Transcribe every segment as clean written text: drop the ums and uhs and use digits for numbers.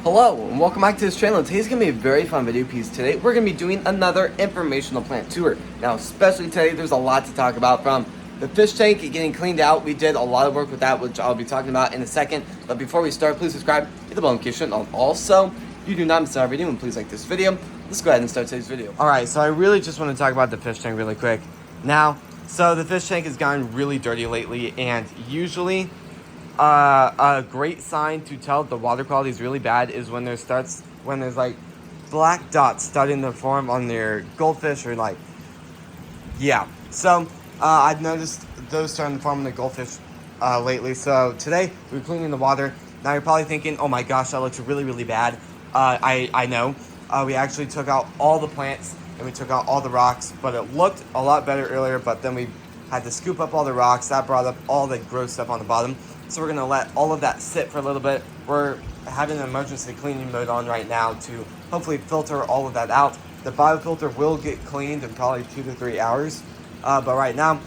Hello and welcome back to this channel. Today's going to be a very fun video piece. Today we're going to be doing another informational plant tour. Now especially today there's a lot to talk about, from the fish tank getting cleaned out. We did a lot of work with that, which I'll be talking about in a second. But before we start, please subscribe, hit the bell notification on. Also, if you do not miss our video, and please like this video. Let's go ahead and start today's video. Alright, so I really just want to talk about the fish tank really quick. Now, so the fish tank has gotten really dirty lately, and usually a great sign to tell the water quality is really bad is when there's like black dots starting to form on their goldfish, or like, yeah. So I've noticed those starting to form on the goldfish lately. So today we're cleaning the water. Now you're probably thinking, oh my gosh, that looks really, really bad. I know. We actually took out all the plants and we took out all the rocks, but it looked a lot better earlier, but then we had to scoop up all the rocks. That brought up all the gross stuff on the bottom. So we're gonna let all of that sit for a little bit. We're having an emergency cleaning mode on right now to hopefully filter all of that out. The biofilter will get cleaned in probably 2 to 3 hours. But right now,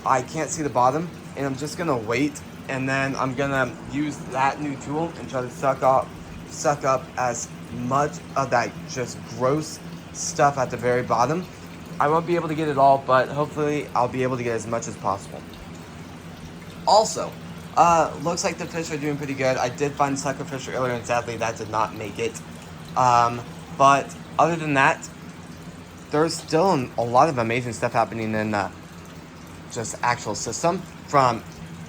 I can't see the bottom, and I'm just gonna wait, and then I'm gonna use that new tool and try to suck up as much of that just gross stuff at the very bottom. I won't be able to get it all, but hopefully I'll be able to get as much as possible. Also, looks like the fish are doing pretty good. I did find suckerfish earlier, and sadly that did not make it. But other than that, there's still a lot of amazing stuff happening in just actual system, from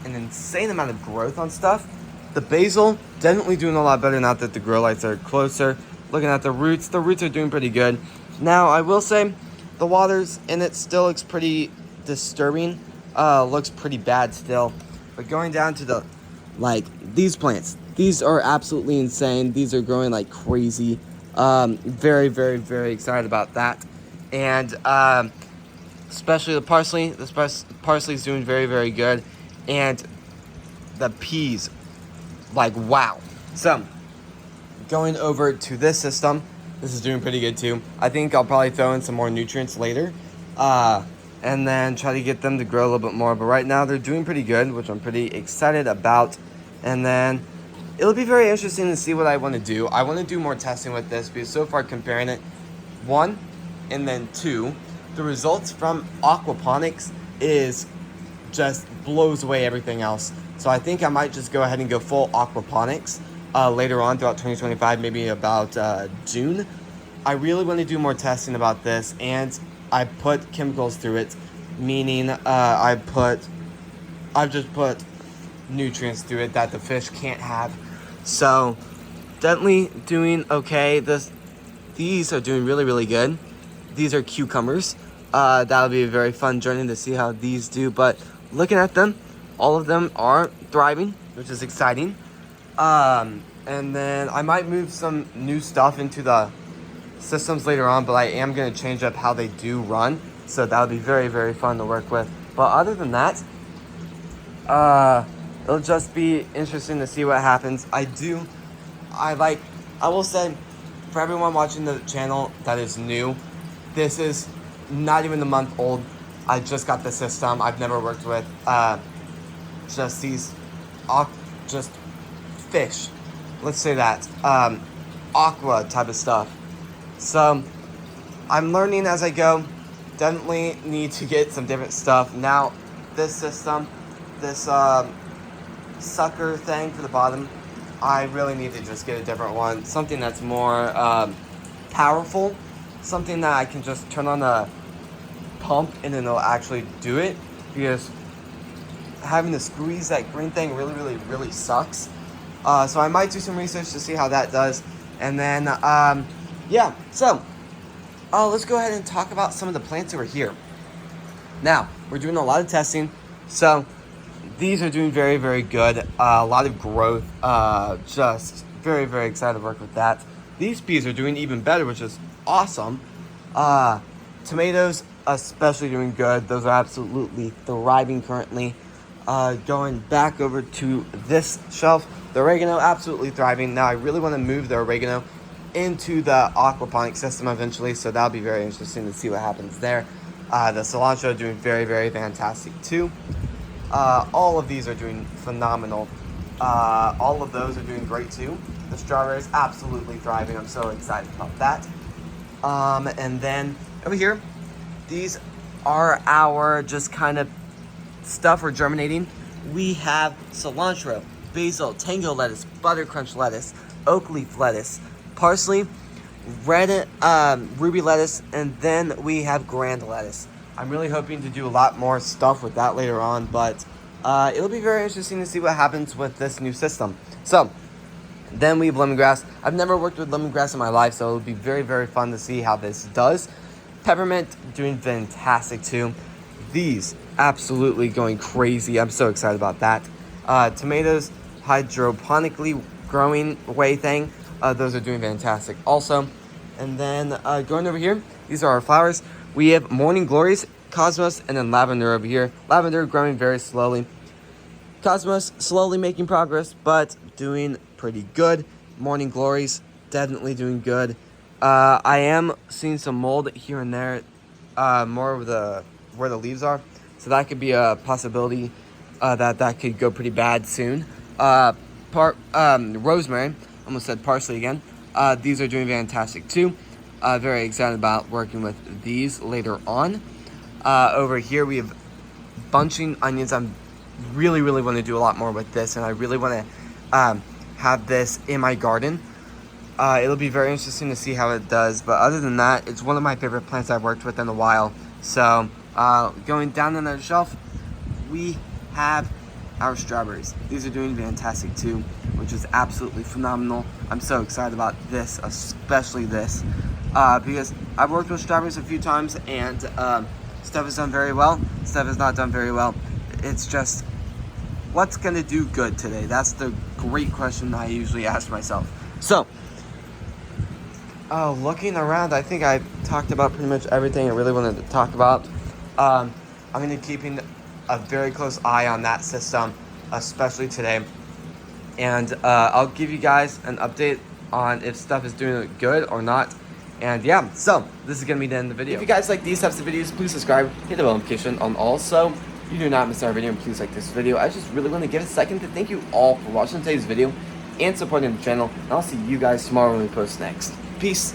an insane amount of growth on stuff. The basil definitely doing a lot better now that the grow lights are closer. Looking at the roots are doing pretty good. Now I will say the waters in it still looks pretty disturbing. Looks pretty bad still. But going down to these plants, these are absolutely insane. These are growing like crazy. Very, very, very excited about that. And especially the parsley. This parsley is doing very, very good. And the peas, like, wow. So going over to this system, this is doing pretty good too. I think I'll probably throw in some more nutrients later. And then try to get them to grow a little bit more. But right now they're doing pretty good, which I'm pretty excited about. And then it'll be very interesting to see what I want to do. I want to do more testing with this, because so far comparing it, 1, and then 2, the results from Aquaponics is just blows away everything else. So I think I might just go ahead and go full Aquaponics later on throughout 2025, maybe about June. I really want to do more testing about this, and I put chemicals through it, meaning I've just put nutrients through it that the fish can't have. So definitely doing okay. These are doing really, really good. These are cucumbers. That'll be a very fun journey to see how these do. But looking at them, all of them are thriving, which is exciting. And then I might move some new stuff into the systems later on, but I am going to change up how they do run, so that'll be very, very fun to work with. But other than that, it'll just be interesting to see what happens. I will say, for everyone watching the channel that is new, this is not even a month old. I just got the system. I've never worked with just these just fish, let's say that, aqua type of stuff. So I'm learning as I go. Definitely need to get some different stuff. Now this system, this sucker thing for the bottom, I really need to just get a different one. Something that's more powerful. Something that I can just turn on the pump and then it'll actually do it. Because having to squeeze that green thing really, really, really sucks. So I might do some research to see how that does. And then yeah, so let's go ahead and talk about some of the plants over here. Now, we're doing a lot of testing. So these are doing very, very good. A lot of growth. Just very, very excited to work with that. These peas are doing even better, which is awesome. Tomatoes especially doing good. Those are absolutely thriving currently. Going back over to this shelf, the oregano absolutely thriving. Now I really want to move the oregano into the aquaponic system eventually, so that'll be very interesting to see what happens there. The cilantro doing very, very fantastic too. All of these are doing phenomenal. All of those are doing great too. The strawberries absolutely thriving. I'm so excited about that. And then over here, these are our just kind of stuff we're germinating. We have cilantro, basil, tango lettuce, butter crunch lettuce, oak leaf lettuce, parsley, red ruby lettuce, and then we have grand lettuce. I'm really hoping to do a lot more stuff with that later on, but it'll be very interesting to see what happens with this new system. So then we have lemongrass. I've never worked with lemongrass in my life, so it'll be very, very fun to see how this does. Peppermint doing fantastic too. These absolutely going crazy. I'm so excited about that. Tomatoes, hydroponically growing way thing. Those are doing fantastic also. And then going over here, these are our flowers. We have morning glories, cosmos, and then lavender over here. Lavender growing very slowly. Cosmos slowly making progress, but doing pretty good. Morning glories definitely doing good. I am seeing some mold here and there, more of where the leaves are, so that could be a possibility that could go pretty bad soon. Rosemary, almost said parsley again. These are doing fantastic too. Very excited about working with these later on. Over here we have bunching onions. I'm really want to do a lot more with this, and I really want to have this in my garden. It'll be very interesting to see how it does, but other than that, it's one of my favorite plants I've worked with in a while. So going down on the shelf, we have our strawberries. These are doing fantastic too, which is absolutely phenomenal. I'm so excited about this, especially this, because I've worked with strawberries a few times, and stuff has done very well, stuff has not done very well. It's just, what's gonna do good today? That's the great question I usually ask myself. So, looking around, I think I talked about pretty much everything I really wanted to talk about. I'm gonna be keeping a very close eye on that system, especially today. And I'll give you guys an update on if stuff is doing good or not. And yeah, so this is gonna be the end of the video. If you guys like these types of videos, please subscribe, hit the bell notification on all, so you do not miss our video, and please like this video. I just really want to give a second to thank you all for watching today's video and supporting the channel, and I'll see you guys tomorrow when we post next. Peace.